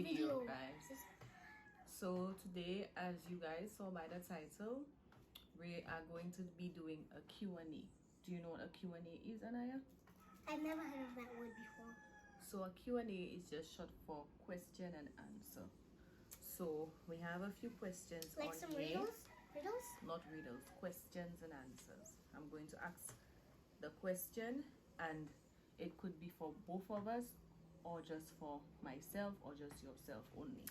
video, guys. So today, as you guys saw by the title, we are going to be doing a Q&A. Do you know what a Q&A is, Anaya? I've never heard of that word before. So a Q&A is just short for question and answer. So we have a few questions like on some here. Riddles? Not riddles, questions and answers. I'm going to ask the question, and it could be for both of us, or just for myself, or just yourself only.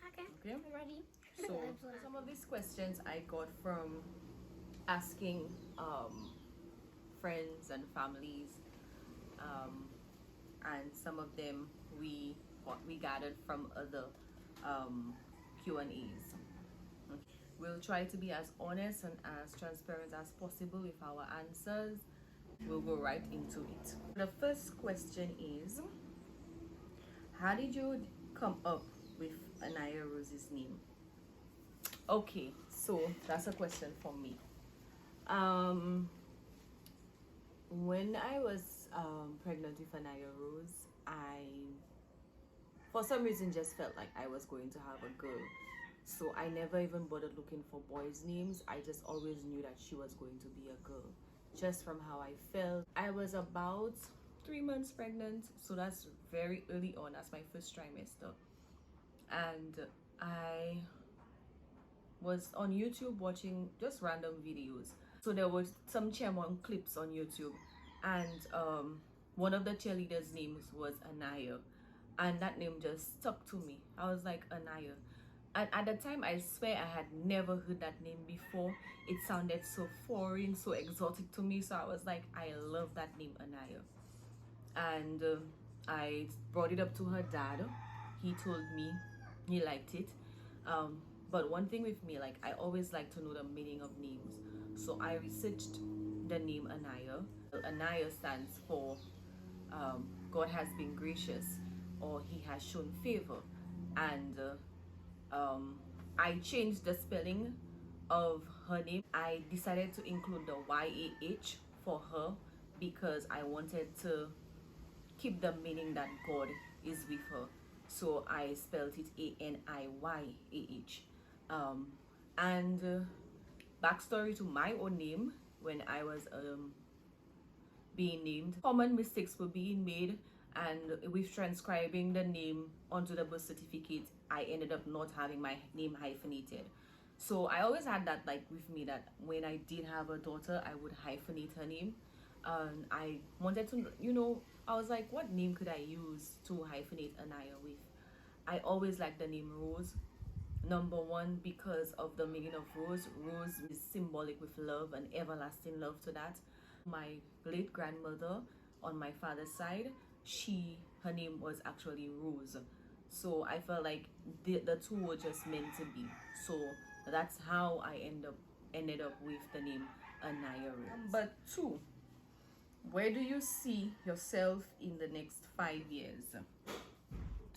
Okay. I'm ready. So some of these questions I got from asking friends and families, and some of them we gathered from other Q&As. We'll try to be as honest and as transparent as possible with our answers. We'll go right into it. The first question is, how did you come up with Anaya Rose's name? Okay, so that's a question for me. When I was pregnant with Anaya Rose, I for some reason just felt like I was going to have a girl. So I never even bothered looking for boys' names. I just always knew that she was going to be a girl, just from how I felt. I was about 3 months pregnant, so that's very early on. That's my first trimester. And I was on YouTube watching just random videos. So there was some chairman clips on YouTube, and one of the cheerleaders' names was Anaya, and that name just stuck to me. I was like, Anaya. And at the time, I swear I had never heard that name before. It sounded so foreign, so exotic to me. So I was like, I love that name, Anaya. And I brought it up to her dad. He told me he liked it. But one thing with me, like, I always like to know the meaning of names. So I researched the name Anaya. Anaya stands for God has been gracious, or he has shown favor. And I changed the spelling of her name. I decided to include the YAH for her because I wanted to keep the meaning that God is with her. So I spelled it ANIYAH. And backstory to my own name: when I was being named, common mistakes were being made, and with transcribing the name onto the birth certificate, I ended up not having my name hyphenated. So I always had that, like, with me, that when I did have a daughter, I would hyphenate her name. And I wanted to, I was like, what name could I use to hyphenate Anaya with? I always liked the name Rose. Number one, because of the meaning of rose. Rose is symbolic with love and everlasting love to that. My late grandmother on my father's side, her name was actually Rose. So I felt like the two were just meant to be. So that's how I ended up with the name Anaya Rose. Number two, where do you see yourself in the next 5 years?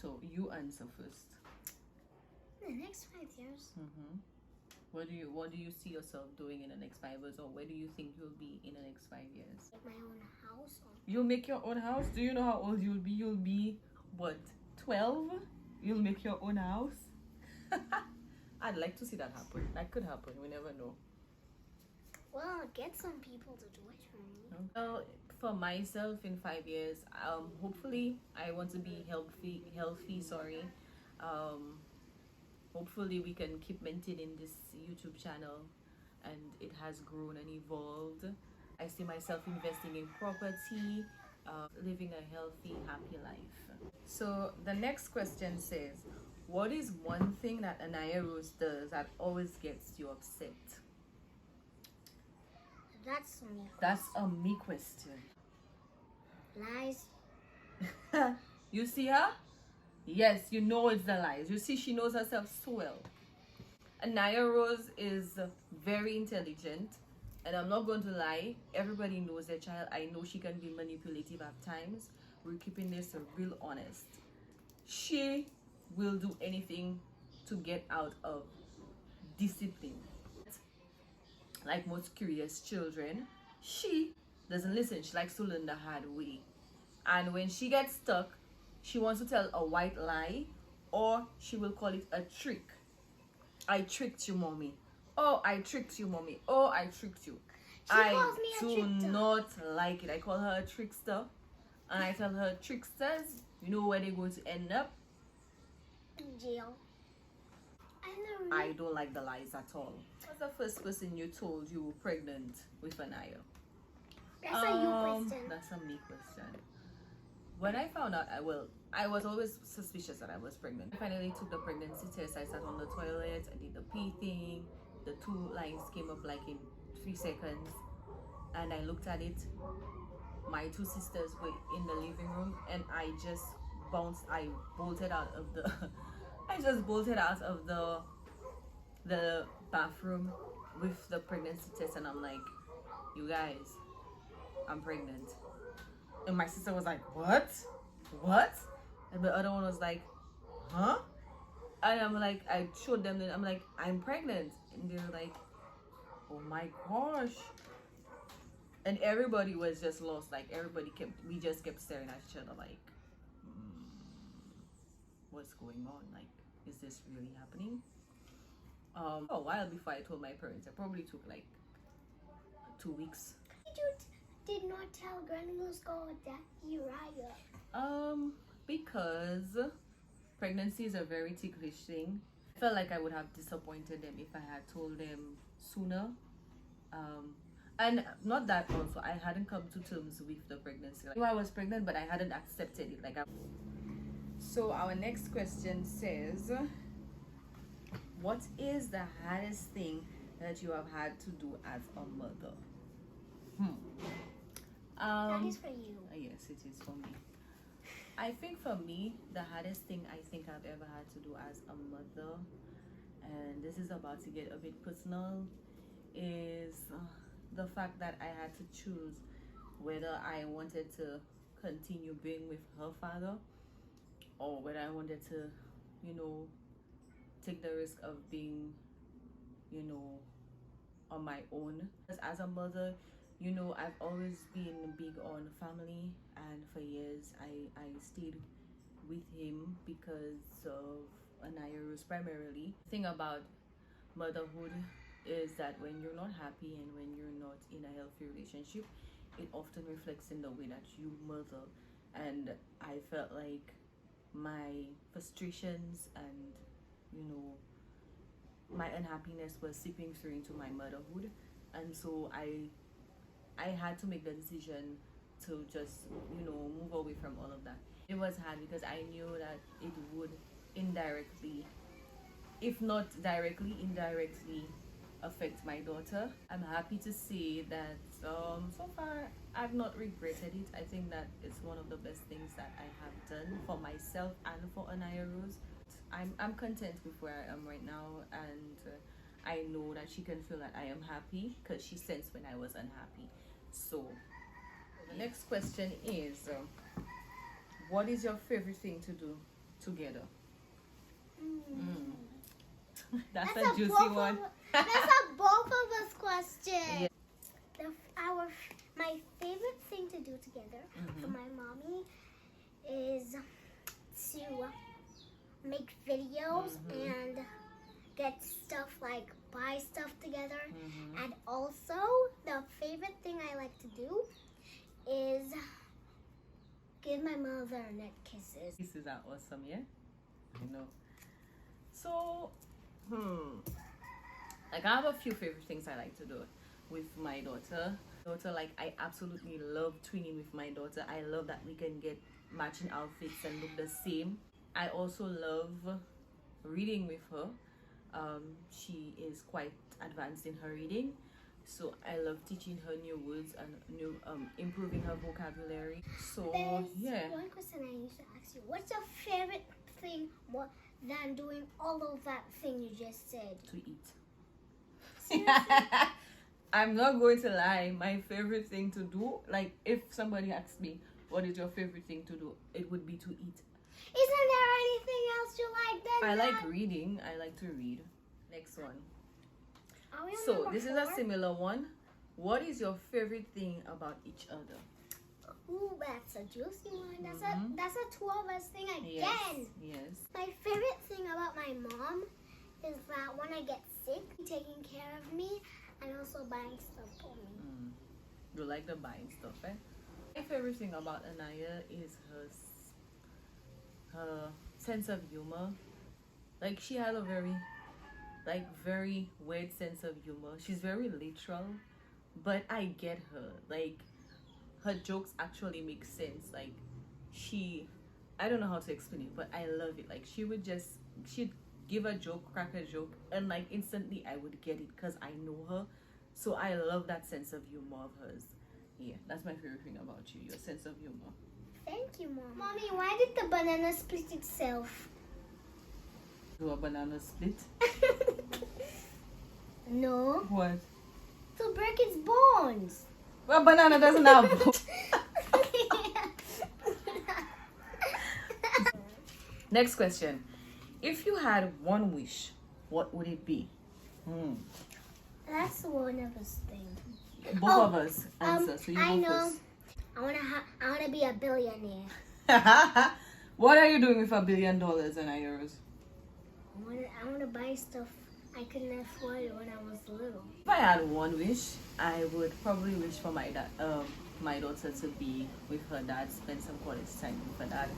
So you answer first. In the next 5 years? What do you see yourself doing in the next 5 years, or where do you think you'll be in the next 5 years? Make my own house. You'll make your own house? Do you know how old you'll be? You'll be, what, 12? You'll make your own house? I'd like to see that happen. That could happen. We never know. Well, I'll get some people to do it for me. Well, for myself in 5 years, hopefully I want to be healthy, sorry. Hopefully we can keep maintaining this YouTube channel, and it has grown and evolved. I see myself investing in property, living a healthy, happy life. So the next question says, what is one thing that Anaya Rose does that always gets you upset? That's me. That's a me question. Lies. You see her? Yes, you know it's the lies. You see, she knows herself so well. Anaya Rose is very intelligent, and I'm not going to lie, everybody knows their child. I know she can be manipulative at times. We're keeping this real honest. She will do anything to get out of discipline. Like most curious children, she doesn't listen. She likes to learn the hard way. And when she gets stuck, she wants to tell a white lie or she will call it a trick. I tricked you, mommy. Oh, I tricked you, mommy. Oh, I tricked you. She calls me a do trickster. not like it. I call her a trickster, and I tell her, tricksters, you know where they're going to end up? In jail. I don't like the lies at all. What's the first person you told you were pregnant with Anaya? That's a you question. That's a me question. When I found out, I was always suspicious that I was pregnant. I finally took the pregnancy test. I sat on the toilet, I did the pee thing. The 2 lines came up like in 3 seconds. And I looked at it. My 2 sisters were in the living room, and I bolted out of the I just bolted out of the bathroom with the pregnancy test, and I'm like, you guys, I'm pregnant. And my sister was like, what? And the other one was like, huh? And I'm like, I showed them that I'm like, I'm pregnant. And they're like, oh my gosh. And everybody was just lost. Like, we just kept staring at each other like, what's going on? Like, is this really happening? A while before I told my parents. It probably took like 2 weeks. You did not tell Granula's God that Uriah. Because pregnancy is a very ticklish thing. I felt like I would have disappointed them if I had told them sooner. And not that also, I hadn't come to terms with the pregnancy. Like, I was pregnant, but I hadn't accepted it. So our next question says, what is the hardest thing that you have had to do as a mother? That is for you. Yes, it is for me. I think for me, the hardest thing I think I've ever had to do as a mother, and this is about to get a bit personal, is the fact that I had to choose whether I wanted to continue being with her father, or whether I wanted to, take the risk of being, on my own. As a mother, I've always been big on family, and for years I stayed with him because of Anaya primarily. The thing about motherhood is that when you're not happy and when you're not in a healthy relationship, it often reflects in the way that you mother. And I felt like my frustrations and my unhappiness was seeping through into my motherhood, and so I had to make the decision to just move away from all of that. It was hard because I knew that it would indirectly, if not directly, indirectly affect my daughter. I'm happy to say that so far I've not regretted it. I think that it's one of the best things that I have done for myself and for Anaya Rose. I'm content with where I am right now, and I know that she can feel that I am happy because she sensed when I was unhappy. So the next question is, what is your favorite thing to do together? That's a juicy one. That's a both of us question. Yeah. My favorite thing to do together for my mommy is to make videos and get stuff, like buy stuff together. And also the favorite thing I like to do is give my mother neck kisses. Kisses are awesome, yeah? So like, I have a few favorite things I like to do with my daughter. Like, I absolutely love twinning with my daughter. I love that we can get matching outfits and look the same. I also love reading with her. She is quite advanced in her reading, so I love teaching her new words and improving her vocabulary. So There's one question I used to ask you. What's your favorite thing more than doing all of that thing you just said? To eat. Seriously? I'm not going to lie. My favorite thing to do, like, if somebody asks me what is your favorite thing to do, it would be to eat. Isn't there anything else you like than I that? like reading. I like to read. Next one. Are we on So number this is 4? a similar one. What is your favorite thing about each other? Ooh, that's a juicy one. That's a 2 of us thing Yes. again. Yes. My favorite thing about my mom is that when I get sick, taking care of me and also buying stuff for me. You like the buying stuff, eh? My favorite thing about Anaya is her sense of humor. Like she had a very weird sense of humor. She's very literal, but I get her. Like her jokes actually make sense. Like she, I don't know how to explain it, but I love it. Like she'd give a joke, crack a joke, and like instantly I would get it because I know her. So I love that sense of humor of hers. Yeah, that's my favorite thing about you, your sense of humor. Thank you, Mom. Mommy, why did the banana split itself? Do a banana split? No. What? To break its bones. Well, banana doesn't have. Next question. If you had one wish, what would it be? That's one of us thing. Both of us answer. So you I go know. first. I wanna be a billionaire. What are you doing with $1 billion and euros? I wanna buy stuff I couldn't afford when I was little. If I had one wish, I would probably wish for my daughter to be with her dad, spend some quality time with her dad.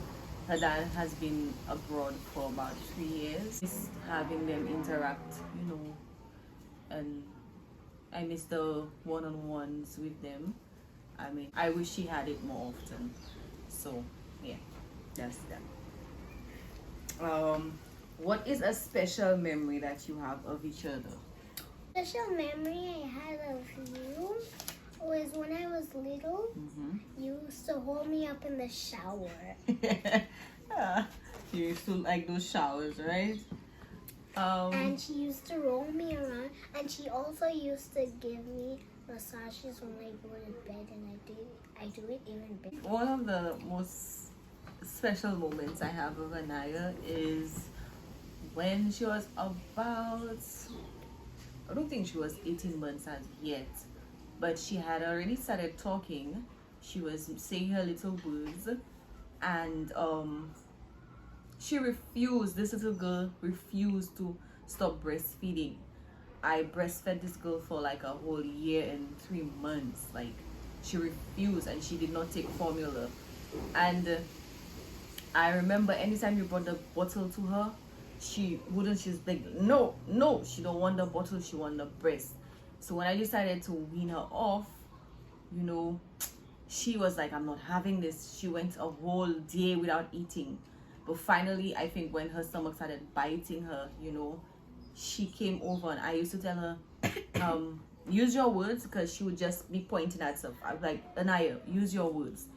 Her dad has been abroad for about 3 years. Just having them interact, and I miss the one-on-ones with them. I mean, I wish she had it more often. So, yeah, that's that. What is a special memory that you have of each other? Special memory I had of you was when I was little. You used to hold me up in the shower. You used to like those showers, right? And she used to roll me around, and she also used to give me massages when I go to bed, and I do it even better. One of the most special moments I have of Anaya is when she was about, I don't think she was 18 months as yet, but she had already started talking. She was saying her little words, and this little girl refused to stop breastfeeding. I breastfed this girl for like a whole year and 3 months. Like, she refused, and she did not take formula. And I remember anytime you brought the bottle to her, she's like, no, she don't want the bottle, she want the breast. So when I decided to wean her off, she was like, I'm not having this. She went a whole day without eating. But finally, I think when her stomach started biting her, she came over, and I used to tell her, use your words, because she would just be pointing at stuff. I was like, Anaya, use your words.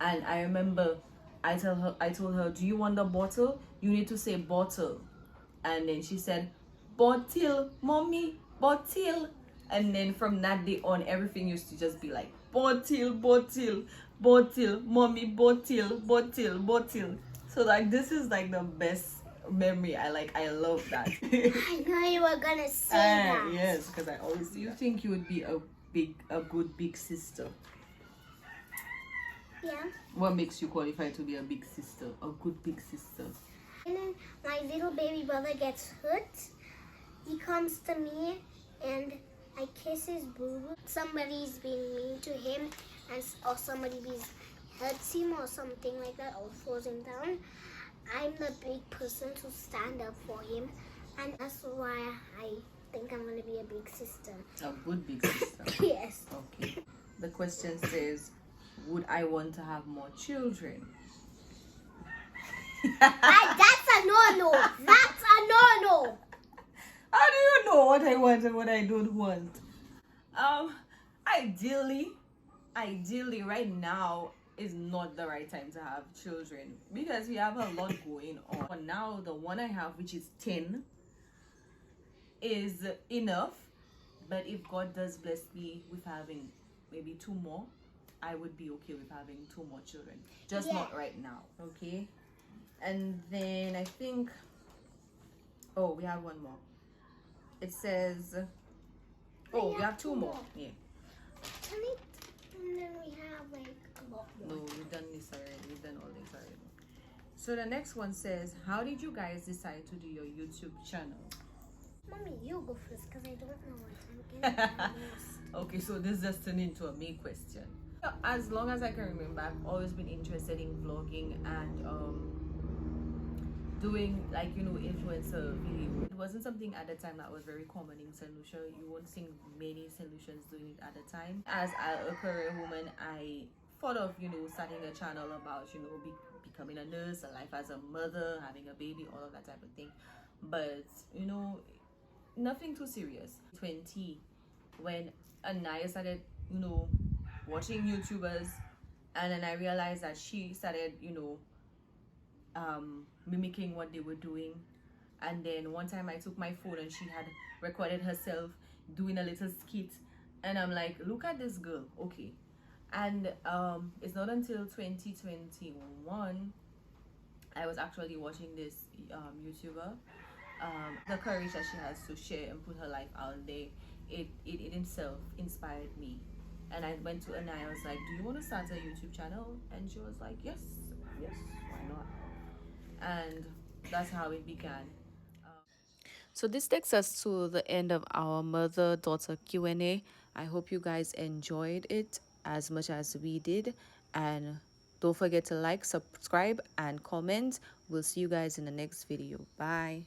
And I remember I told her, do you want the bottle? You need to say bottle. And then she said, bottle, mommy, bottle. And then from that day on, everything used to just be like, bottle, mommy, bottle. So like, this is like the best memory. I love that. I know you were gonna say that. Yes, because I always. Do you think you would be a good big sister? Yeah. What makes you qualify to be a big sister, a good big sister? And then my little baby brother gets hurt. He comes to me and I kiss his boo. Somebody's being mean to him, or somebody hurts him or something like that, or throws him down. I'm the big person to stand up for him, and that's why I think I'm gonna be a big sister. A good big sister. Yes. Okay. The question says, would I want to have more children? That's a no-no. That's a no-no. How do you know what I want and what I don't want? Ideally, right now is not the right time to have children because we have a lot going on. For now, the one I have, which is 10, is enough. But if God does bless me with having maybe 2 more, I would be okay with having 2 more children. Just not right now, okay? And then I think, we have one more. It says, we have 2 more. Yeah. And then we have like a lot more. No, So the next one says, how did you guys decide to do your YouTube channel? Mommy, you go first because I don't know what I'm getting lost. Okay, so this just turned into a me question. As long as I can remember, I've always been interested in vlogging and doing, like, you know, influencer video. It wasn't something at the time that was very common in St. Lucia. You won't see many St. Lucians doing it at the time. As a career woman, I thought of, you know, starting a channel about, you know, becoming a nurse, a life as a mother, having a baby, all of that type of thing. But, you know, nothing too serious. 20, when Anaya started, you know, watching YouTubers, and then I realized that she started, you know, mimicking what they were doing. And then one time I took my phone and she had recorded herself doing a little skit, and I'm like, look at this girl, okay. And it's not until 2021 I was actually watching this YouTuber, the courage that she has to share and put her life out there, it itself inspired me. And I went to Anaya, I was like, do you want to start a YouTube channel? And she was like, yes, yes, why not? And that's how it began. So this takes us to the end of our mother-daughter Q&A. I hope you guys enjoyed it as much as we did. And don't forget to like, subscribe, and comment. We'll see you guys in the next video. Bye.